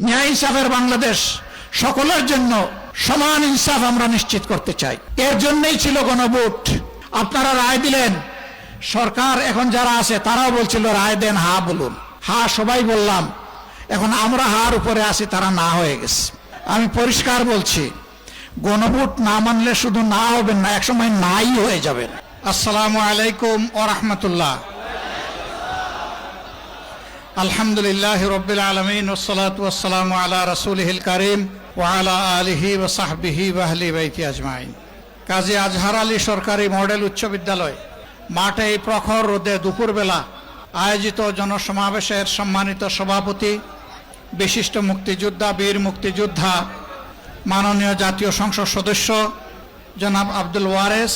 ন্যায় ইনসাফের বাংলাদেশ, সকলের জন্য সমান ইনসাফ আমরা নিশ্চিত করতে চাই। এর জন্যই ছিল গণভোট। আপনারা রায় দিলেন, সরকার এখন যারা আছে তারাও বলছিল রায় দেন, হা বলুন। হা সবাই বললাম, এখন আমরা হার উপরে আছি, তারা না হয়ে গেছে। আমি পরিষ্কার বলছি, গণভোট না মানলে শুধু না হবেন না, একসময় নাই হয়ে যাবেন। আসসালামু আলাইকুম ওয়া রাহমাতুল্লাহ। আলহামদুলিল্লাহ রাব্বিল আলামিন ওয়াসসালাতু ওয়াসসালামু আলা রাসূলিহিল কারীম ওয়া আলা আলিহি ওয়া সাহবিহি ওয়া আহলি বাইতি আজমাইন। কাজী আজহার আলী সরকারি মডেল উচ্চ বিদ্যালয় মাঠে এই প্রখর রোদে দুপুরবেলা আয়োজিত জনসমাবেশের সম্মানিত সভাপতি, বিশিষ্ট মুক্তিযোদ্ধা, বীর মুক্তিযোদ্ধা, মাননীয় জাতীয় সংসদ সদস্য জনাব আব্দুল ওয়ারেস,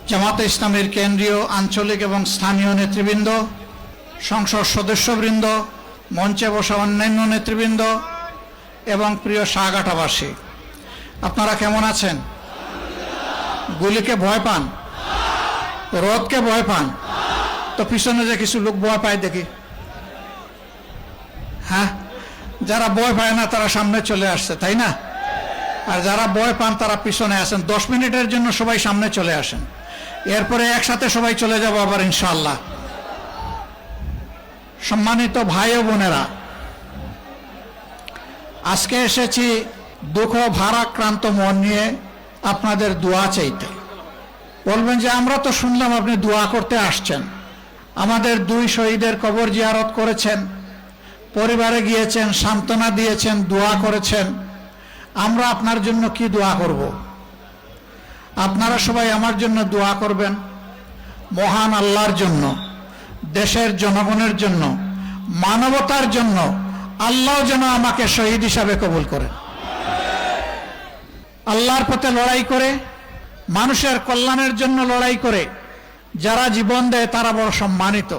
জামাতে ইসলামীর কেন্দ্রীয়, আঞ্চলিক এবং স্থানীয় নেতৃবৃন্দ, সংসদ সদস্যবৃন্দ, মঞ্চে বসা অন্যান্য নেতৃবৃন্দ এবং প্রিয় শাহঘাটাবাসী, আপনারা কেমন আছেন? গুলিকে ভয় পান? রোদকে ভয় পান? তো পিছনে যে কিছু লোক ভয় পায় দেখি। হ্যাঁ, যারা ভয় পায় না তারা সামনে চলে আসছে, তাই না? আর যারা ভয় পান তারা পিছনে আসেন। 10 মিনিটের জন্য সবাই সামনে চলে আসেন, এরপরে একসাথে সবাই চলে যাব আবার ইনশাআল্লাহ। সম্মানিত ভাই ও বোনেরা, আজকে এসেছি দুঃখ ভারাক্রান্ত মন নিয়ে আপনাদের দোয়া চাইতে। বলবেন যে আমরা তো শুনলাম আপনি দোয়া করতে আসছেন, আমাদের 2 শহীদের কবর জিয়ারত করেছেন, পরিবারে গিয়েছেন, সান্ত্বনা দিয়েছেন, দোয়া করেছেন, আমরা আপনার জন্য কি দোয়া করব? আপনারা সবাই আমার জন্য দোয়া করবেন, মহান আল্লাহর জন্য, দেশের জনগণের জন্য, মানবতার জন্য আল্লাহ যেন আমাকে শহীদ হিসাবে কবুল করেন। আল্লাহর পথে লড়াই করে, মানুষের কল্যাণের জন্য লড়াই করে যারা জীবন দেয় তারা বড় সম্মানিত।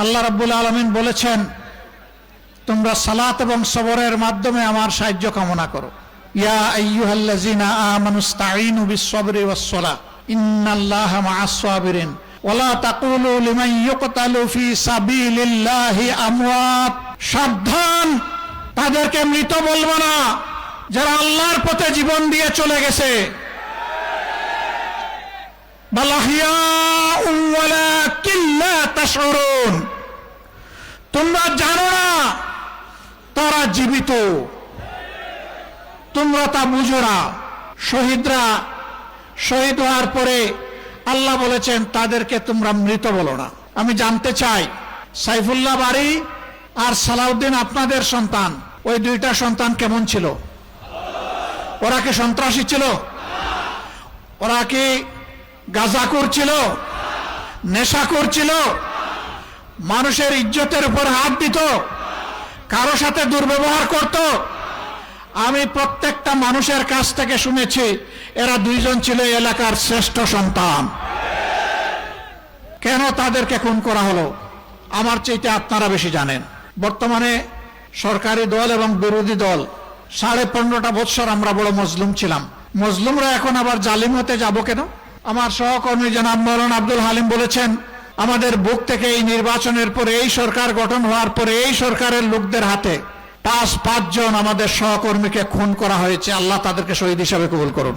আল্লাহ রাব্বুল আলামিন বলেছেন, তোমরা সালাত এবং সবরের মাধ্যমে আমার সাহায্য কামনা করো। ইয়া আইয়ুহাল্লাযিনা আমানুস্তাঈনু বিস-সাবরি ওয়াস-সালাহ ইন্নাল্লাহা মা'আস সাবিরিন ওয়ালা তাকুলু লিমান ইউকতালু ফি সাবিলিল্লাহি আমওয়াত। সাবধান, তাদেরকে মৃত বলবো না যারা আল্লাহর পথে জীবন দিয়ে চলে গেছে। বাল আহইয়াউন ওয়ালাকিন লা তাশউরুন, তোমরা জানো না তারা জীবিত, তোমরা তা বুঝো না। শহীদরা শহীদ হওয়ার পরে আল্লাহ বলেছেন তাদেরকে তোমরা মৃত বলো না। আমি জানতে চাই, সাইফুল্লাহ বারী আর সালাউদ্দিন আপনাদের সন্তান, ওই 2টা সন্তান কেমন ছিল? ওরা কি সন্ত্রাসী ছিল? ওরা কি গাঁজাখোর ছিল? নেশাখোর ছিল? মানুষের ইজ্জতের উপর হাত দিত? কারো সাথে দুর্ব্যবহার করত? আমি প্রত্যেকটা মানুষের কাছ থেকে শুনেছি এরা 2 জন ছিল এলাকার শ্রেষ্ঠ সন্তান। কেন তাদেরকে খুন করা হলো আমার চাইতে আপনারা বেশি জানেন। বর্তমানে সরকারি দল এবং বিরোধী দল 15.5 বছর আমরা বড় মজলুম ছিলাম। মজলুমরা এখন আবার জালিম হতে যাব কেন? আমার সহকর্মী জনাব মাওলানা আব্দুল হালিম বলেছেন, আমাদের বুক থেকে এই নির্বাচনের পরে, এই সরকার গঠন হওয়ার পরে এই সরকারের লোকদের হাতে 5 জন আমাদের সহকর্মীকে খুন করা হয়েছে। আল্লাহ তাদেরকে শহীদ হিসাবে কবুল করুন।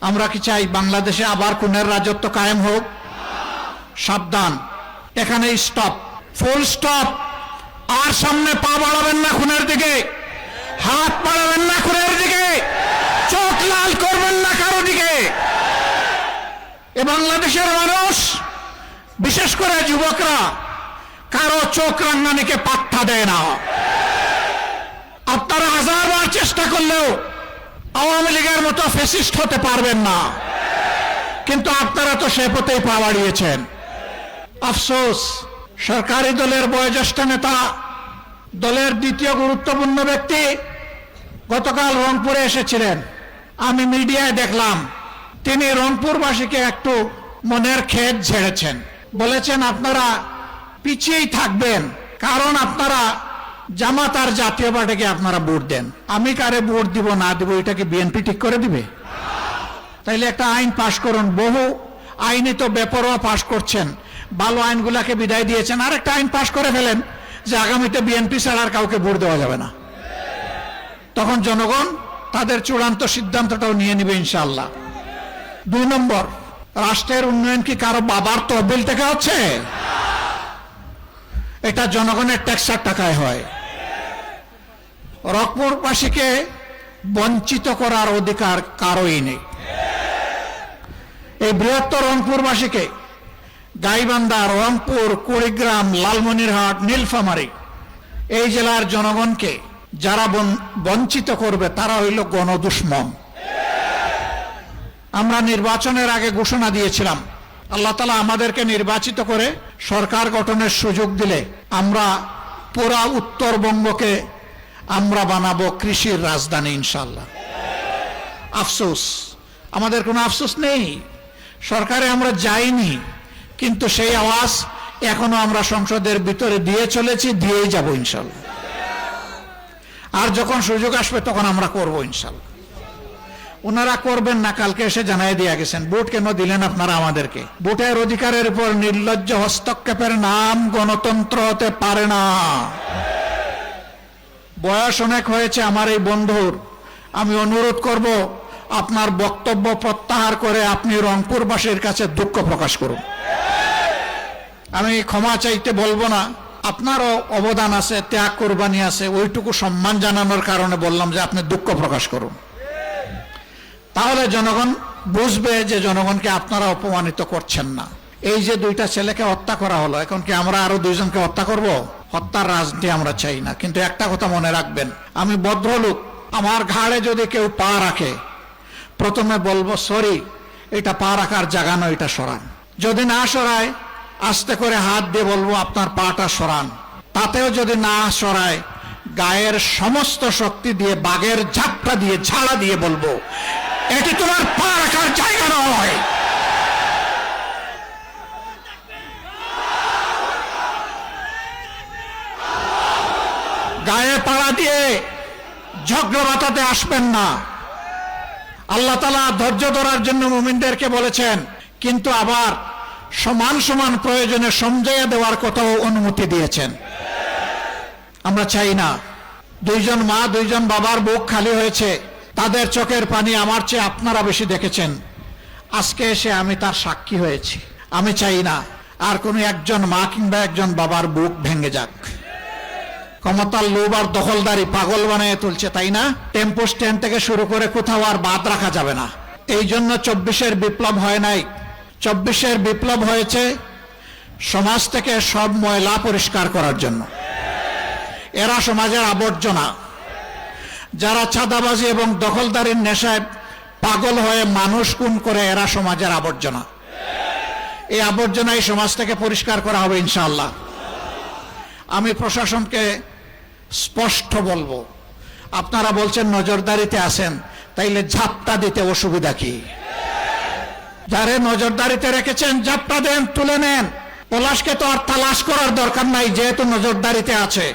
আমরা কি চাই বাংলাদেশে আবার খুনের রাজত্ব কায়েম হোক? সাবধান, এখানে স্টপ, ফুল স্টপ। আর সামনে পা বাড়াবেন না খুনের দিকে, হাত বাড়াবেন না খুনের দিকে, চোখ লাল করবেন না কারো দিকে। এ বাংলাদেশের মানুষ, বিশেষ করে যুবকরা, কারো চোখ রাঙানিকে পাত্তা দেয় না। আপনারা 1000 বার চেষ্টা করলেও আওয়ামী লীগের মতো ফ্যাসিস্ট হতে পারবেন না, কিন্তু আপনারা তো সে পথেই পা বাড়িয়েছেন। আফসোস, সরকারি দলের বয়োজ্যেষ্ঠ নেতা, দলের 2য় গুরুত্বপূর্ণ ব্যক্তি গতকাল রংপুরে এসেছিলেন। আমি মিডিয়ায় দেখলাম তিনি রংপুরবাসীকে একটু মনের খেদ ঝেড়েছেন। বলেছেন আপনারা পিছিয়েই থাকবেন, কারণ আপনারা জামাত আর জাতীয় পার্টিকে আপনারা ভোট দেন। আমি কারে ভোট দিব না দিব এটা কি বিএনপি ঠিক করে দিবে? তাইলে একটা আইন পাশ করুন। বহু আইনই তো বেপরোয়া পাশ করছেন, ভালো আইনগুলাকে বিদায় দিয়েছেন। আর একটা আইন পাশ করে ফেলেন যে আগামীতে বিএনপি ছাড়া আর কাউকে ভোট দেওয়া যাবে না। তখন জনগণ তাদের চূড়ান্ত সিদ্ধান্তটাও নিয়ে নেবে ইনশাআল্লাহ। 2 নম্বর, রাষ্ট্রের উন্নয়ন কি কারো বাবার তহবিল থেকে হচ্ছে? এটা জনগণের ট্যাক্সের টাকায় হয়। রংপুরবাসীকে বঞ্চিত করার অধিকার কারোই নেই। এই বৃহত্তর রংপুরবাসীকে, গাইবান্ধা, রংপুর, কুড়িগ্রাম, লালমনিরহাট, নীলফামারী এই জেলার জনগণকে যারা বঞ্চিত করবে তারা হইল গণদুশ্মন। আমরা নির্বাচনের আগে ঘোষণা দিয়েছিলাম, আল্লাহ তাআলা আমাদেরকে নির্বাচিত করে সরকার গঠনের সুযোগ দিলে আমরা পুরা উত্তরবঙ্গকে আমরা বানাবো কৃষির রাজধানী ইনশাআল্লাহ। আফসোস, আমাদের কোনো আফসোস নেই, সরকারে আমরা যাইনি, কিন্তু সেই আওয়াজ এখনো আমরা সংসদের ভিতরে দিয়ে চলেছি, দিয়েই যাব ইনশাআল্লাহ। আর যখন সুযোগ আসবে তখন আমরা করব ইনশাআল্লাহ। ওনারা করবেন না, কালকে এসে জানাই দিয়ে গেছেন। ভোট কেন দিলেন আপনারা আমাদেরকে? ভোটের অধিকারের উপর নির্লজ্জ হস্তক্ষেপের নাম গণতন্ত্র হতে পারে না। বয়স অনেক হয়েছে আমার এই বন্ধুর, আমি অনুরোধ করব আপনার বক্তব্য প্রত্যাহার করে আপনি রংপুরবাসীর কাছে দুঃখ প্রকাশ করুন। আমি ক্ষমা চাইতে বলবো না, আপনারও অবদান আছে, ত্যাগ কোরবানি আছে, ওইটুকু সম্মান জানানোর কারণে বললাম যে আপনি দুঃখ প্রকাশ করুন। তাহলে জনগণ বুঝবে যে জনগণকে আপনারা অপমানিত করছেন না। এই যে 2টা ছেলেকে হত্যা করা হলো, এখন কি আমরা আরো 2 জনকে হত্যা করব? হত্যার রাজনীতি আমরা চাই না। কিন্তু একটা কথা মনে রাখবেন, আমি ভদ্রলোক, আমার ঘাড়ে যদি কেউ পা রাখে প্রথমে বলবো সরি, এটা পা রাখার জায়গা নয়, এটা সরান। যদি না সরায় আস্তে করে হাত দিয়ে বলবো আপনার পাটা সরান। তাতেও যদি না সরায় গায়ের সমস্ত শক্তি দিয়ে বাঘের ঝাপটা দিয়ে ঝাড়া দিয়ে বলবো এটি তোমার পা রাখার জায়গা নয়। গায়ে পাড়া দিয়ে ঝগড়া বাতাতে আসবেন না। আল্লাহ তাআলা ধৈর্য ধরার জন্য মুমিনদেরকে বলেছেন, কিন্তু আবার সমান সমান প্রয়োজনে সমঝাইয়া দেওয়ার কথাও অনুমতি দিয়েছেন। আমরা চাই না 2 জন মা 2 জন বাবার বুক খালি হয়েছে, তাদের চোখের পানি আমার চেয়ে আপনারা বেশি দেখেছেন। আজকে এসে আমি তার সাক্ষী হয়েছি। আমি চাই না আর কোনো একজন মা কিংবা একজন বাবার বুক ভেঙে যাক। ক্ষমতার লোভ আর দখলদারি পাগল বানিয়ে তুলছে, তাই না? টেম্পো স্ট্যান্ড থেকে শুরু করে কোথাও আর বাদ রাখা যাবে না। এই জন্য 24-এর বিপ্লব হয় নাই। 24-এর বিপ্লব হয়েছে সমাজ থেকে সব ময়লা পরিষ্কার করার জন্য। এরা সমাজের আবর্জনা। যারা চাঁদাবাজি এবং দখলদারির নেশায় পাগল হয়ে মানুষ খুন করে, এরা সমাজের আবর্জনা। এই আবর্জনা এই সমাজ থেকে পরিষ্কার করা হবে ইনশাআল্লাহ। আমি প্রশাসনকে স্পষ্ট বলবো, আপনারা বলছেন নজরদারিতে আছেন, তাইলে ঝাপটা দিতে অসুবিধা কি? যারে নজরদারিতে রেখেছেন ঝাপটা দেন, তুলে নেন। পলাশকে তো আর তালাশ করার দরকার নাই, যেহেতু নজরদারিতে আছে।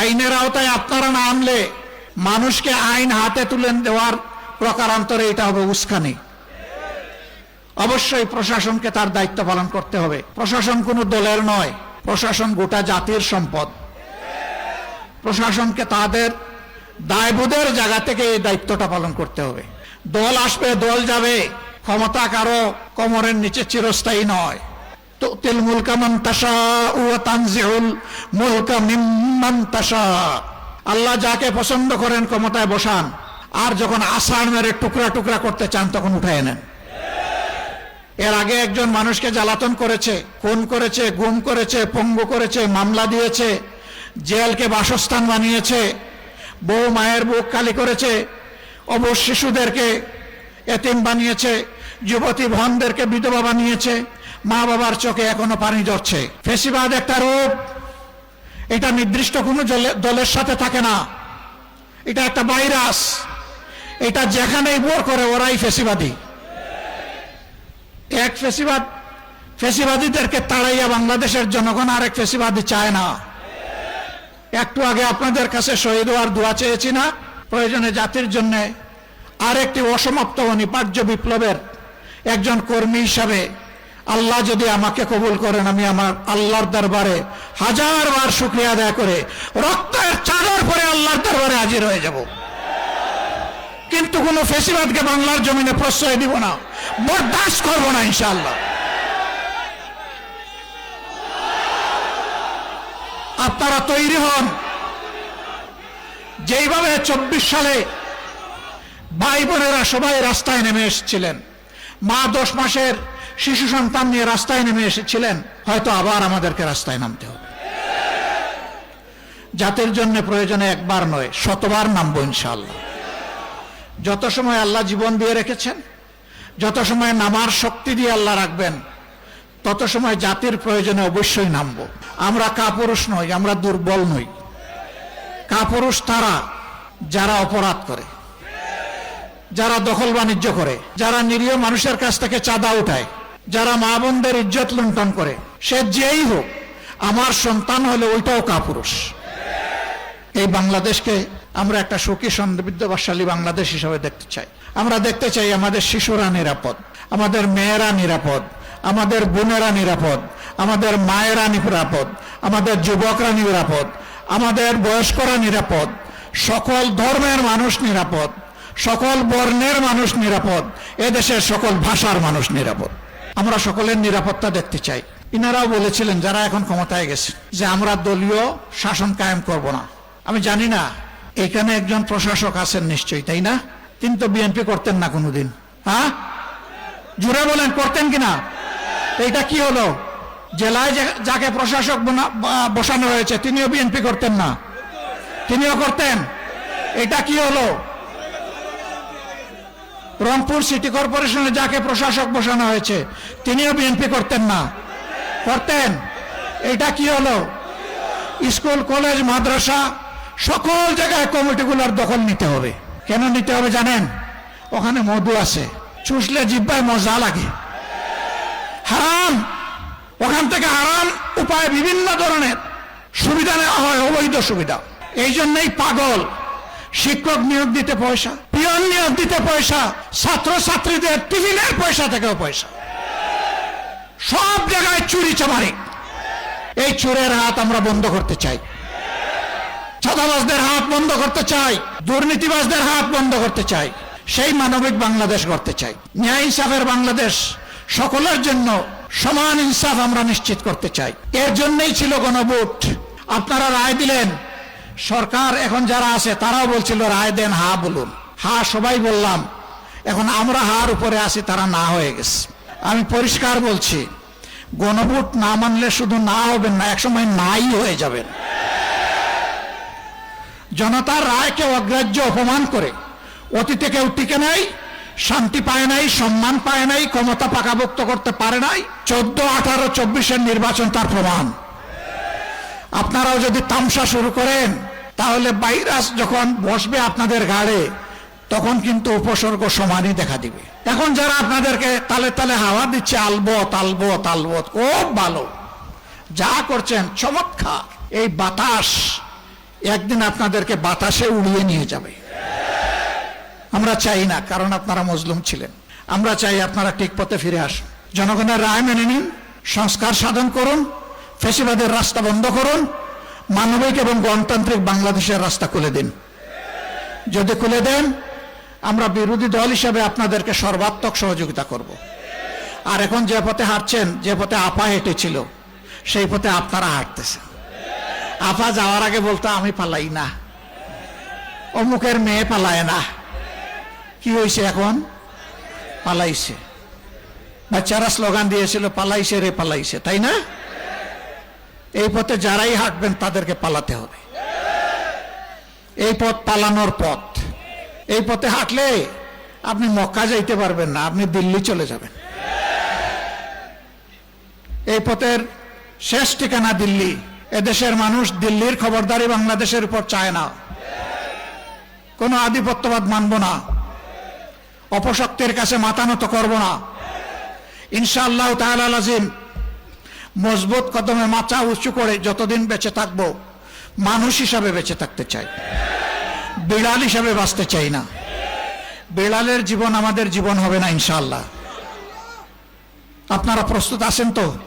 আইনের আওতায় আপনারা না আনলে মানুষকে আইন হাতে তুলে দেওয়ার প্রকারান্তরে এটা হবে উস্কানি। অবশ্যই প্রশাসনকে তার দায়িত্ব পালন করতে হবে। প্রশাসন কোনো দলের নয়, প্রশাসন গোটা জাতির সম্পদ। প্রশাসনকে তাদের দায়বোধের জায়গা থেকে এই দায়িত্বটা পালন করতে হবে। দল আসবে, দল যাবে, ক্ষমতা কারো কোমরের নিচে চিরস্থায়ী নয়। তুতিল মুলকা মান তাশাউ ওয়া তানজিউল মুলকা মিম্মান তাশা। আল্লাহ যাকে পছন্দ করেন ক্ষমতায় বসান, আর যখন আসান মেরে টুকরা টুকরা করতে চান তখন উঠায় নেন। এর আগে একজন মানুষকে জ্বালাতন করেছে, খুন করেছে, গুম করেছে, পঙ্গু করেছে, মামলা দিয়েছে, জেলকে বাসস্থান বানিয়েছে, বউ মায়ের বুক খালি করেছে, অবশ শিশুদেরকে এতিম বানিয়েছে, যুবতী বোনদেরকে বিধবা বানিয়েছে, মা বাবার চোখে এখনো পানি ঝরছে। ফ্যাসিবাদ একটা রূপ, এটা নির্দিষ্ট কোনো দলের সাথে থাকে না, এটা একটা ভাইরাস। এটা যেখানেই বোর করে ওরাই ফ্যাসিবাদী। এক ফ্যাসিবাদীদেরকে তাড়াইয়া বাংলাদেশের জনগণ আরেক ফ্যাসিবাদী চায় না। একটু আগে আপনাদের কাছে শহীদ হওয়ার দোয়া চেয়েছি না? প্রয়োজনে জাতির জন্য আরেকটি অসমাপ্ত অনিবার্য বিপ্লবের একজন কর্মী হিসাবে আল্লাহ যদি আমাকে কবুল করেন, আমি আমার আল্লাহর দরবারে 1000 বার শুকরিয়া আদায় করে রক্তের চাদর পরে আল্লাহর দরবারে হাজির হয়ে যাব। কিন্তু কোনো ফেসিবাদকে বাংলার জমিনে প্রশ্রয় দিব না, বরদাস্ত করব না ইনশাআল্লাহ। আপনারা তৈরি হন। যেইভাবে 24 সালে ভাই বোনেরা সবাই রাস্তায় নেমে এসেছিলেন, মা 10 মাসের শিশু সন্তান নিয়ে রাস্তায় নেমে এসেছিলেন, হয়তো আবার আমাদেরকে রাস্তায় নামতে হবে। জাতির জন্য প্রয়োজনে একবার নয়, শতবার নামবো ইনশাআল্লাহ। যত সময় আল্লাহ জীবন দিয়ে রেখেছেন, যত সময় নামার শক্তি দিয়ে আল্লাহ রাখবেন, তত সময় জাতির প্রয়োজনে অবশ্যই নামবো। আমরা কাপুরুষ নই, আমরা দুর্বল নই। কাপুরুষ তারা যারা অপরাধ করে, যারা দখল বাণিজ্য করে, যারা নিরীহ মানুষের কাছ থেকে চাঁদা উঠায়, যারা মা বোনদের ইজ্জত লুণ্ঠন করে, সে যেই হোক, আমার সন্তান হলে ওইটাও কাপুরুষ। এই বাংলাদেশকে আমরা একটা সুখী সমৃদ্ধশালী বাংলাদেশ হিসেবে দেখতে চাই। আমরা দেখতে চাই আমাদের শিশুরা নিরাপদ, আমাদের মেয়েরা নিরাপদ, আমাদের বোনেরা নিরাপদ, আমাদের মায়েরা নিরাপদ, আমাদের যুবকরা নিরাপদ, আমাদের বয়স্করা নিরাপদ, সকল ধর্মের মানুষ নিরাপদ, সকল বর্ণের মানুষ নিরাপদ, এদেশের সকল ভাষার মানুষ নিরাপদ। আমরা সকলের নিরাপত্তা দেখতে চাই। ইনারাও বলেছিলেন যারা এখন ক্ষমতায় গেছে যে আমরা দলীয় শাসন কায়েম করব না। আমি জানি না এখানে একজন প্রশাসক আছেন নিশ্চয়ই, তাই না? তিনি তো বিএনপি করতেন না কোনোদিন। হ্যাঁ, জুড়ে বলেন, করতেন কিনা? এইটা কি হলো? জেলায় যাকে প্রশাসক বসানো হয়েছে তিনিও বিএনপি করতেন না? তিনিও করতেন। এটা কি হলো? রংপুর সিটি কর্পোরেশনে যাকে প্রশাসক বসানো হয়েছে তিনিও বিএনপি করতেন না? করতেন। এটা কি হলো? স্কুল কলেজ মাদ্রাসা সকল জায়গায় কমিটিগুলোর দখল নিতে হবে। কেন নিতে হবে জানেন? ওখানে মধু আছে, চুষলে জিহ্বায় মজা লাগে। হারাম, ওখান থেকে হারাম উপায় বিভিন্ন ধরনের সুবিধা নেওয়া হয়, অবৈধ সুবিধা। এই জন্যই পাগল। শিক্ষক নিয়োগ দিতে পয়সা, পিয়ন নিয়োগ দিতে পয়সা, ছাত্র ছাত্রীদের টিফিনের পয়সা থেকেও পয়সা, সব জায়গায় চুরি চামারি। এই চোরের হাত আমরা বন্ধ করতে চাই, চাঁদাবাজদের হাত বন্ধ করতে চাই, দুর্নীতিবাজদের হাত বন্ধ করতে চাই, সেই মানবিক বাংলাদেশ গড়তে চাই। ন্যায় ইনসাফের বাংলাদেশ, সকলের জন্য সমান ইনসাফ আমরা নিশ্চিত করতে চাই। এর জন্যই ছিল গণভোট। আপনারা রায় দিলেন, সরকার এখন যারা আছে তারাও বলছিল রায় দেন, হা বলুন। হা সবাই বললাম, এখন আমরা হার উপরে আছি, তারা না হয়ে গেছে। আমি পরিষ্কার বলছি, গণভোট না মানলে শুধু না হবেন না, একসময় নাই হয়ে যাবেন। জনতার রায়কে অগ্রাহ্য অপমান করে অতীতে কেউ টিকে নাই, শান্তি পায় নাই, সম্মান পায় নাই, ক্ষমতা পাকাভুক্ত করতে পারে নাই। 14, 18, 24-এর নির্বাচন তার প্রমাণ। আপনারাও যদি তামসা শুরু করেন তাহলে ভাইরাস যখন বসবে আপনাদের ঘাড়ে তখন কিন্তু উপসর্গ সমানই দেখা দিবে। এখন যারা আপনাদেরকে তালে তালে হাওয়া দিচ্ছে, আলবত আলবত আলবত, খুব ভালো যা করছেন, চমৎকার। এই বাতাস একদিন আপনাদেরকে বাতাসে উড়িয়ে নিয়ে যাবে। আমরা চাই না, কারণ আপনারা মজলুম ছিলেন। আমরা চাই আপনারা ঠিক পথে ফিরে আসুন, জনগণের রায় মেনে নিন, সংস্কার সাধন করুন, ফ্যাসিবাদের রাস্তা বন্ধ করুন, মানবিক এবং গণতান্ত্রিক বাংলাদেশের রাস্তা খুলে দিন। যদি খুলে দেন, আমরা বিরোধী দল হিসেবে আপনাদেরকে সর্বাত্মক সহযোগিতা করব। আর এখন যে পথে হাঁটছেন, যে পথে আপা হেঁটেছিল, সেই পথে আপনারা হাঁটতেছেন। আপা যাওয়ার আগে বলতো আমি পালাই না, অমুকের মেয়ে পালায় না। কি হয়েছে? এখন পালাইছে। বাচ্চারা স্লোগান দিয়েছিল পালাইছে রে পালাইছে, তাই না? এই পথে যারাই হাঁটবেন তাদেরকে পালাতে হবে। এই পথ পালানোর পথ। এই পথে হাঁটলে আপনি মক্কা যাইতে পারবেন না, আপনি দিল্লি চলে যাবেন। এই পথের শেষ ঠিকানা দিল্লি। এদেশের মানুষ দিল্লির খবরদারি বাংলাদেশের উপর চায় না। কোনো আধিপত্যবাদ মানব না, অপশক্তির কাছে মাথা নত করব না। ইনশাআল্লাহ তাআলা আজিম মজবুত কদমে মাথা উঁচু করে যতদিন বেঁচে থাকবো মানুষ হিসাবে বেঁচে থাকতে চাই, বিড়াল হিসাবে বাঁচতে চাই না। বিড়ালের জীবন আমাদের জীবন হবে না ইনশাআল্লাহ। আপনারা প্রস্তুত আছেন তো?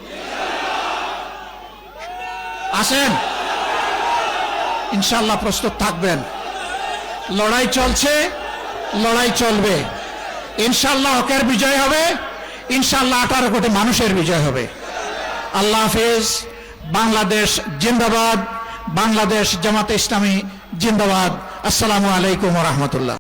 আছেন? ইনশাআল্লাহ প্রস্তুত থাকবেন। লড়াই চলছে, লড়াই চলবে। ইনশাআল্লাহ হকের বিজয় হবে, ইনশাআল্লাহ 18 কোটি মানুষের বিজয় হবে। আল্লাহ হাফেজ। বাংলাদেশ জিন্দাবাদ, বাংলাদেশ জামাতে ইসলামী জিন্দাবাদ। আসসালামু আলাইকুম ওয়া রাহমাতুল্লাহ।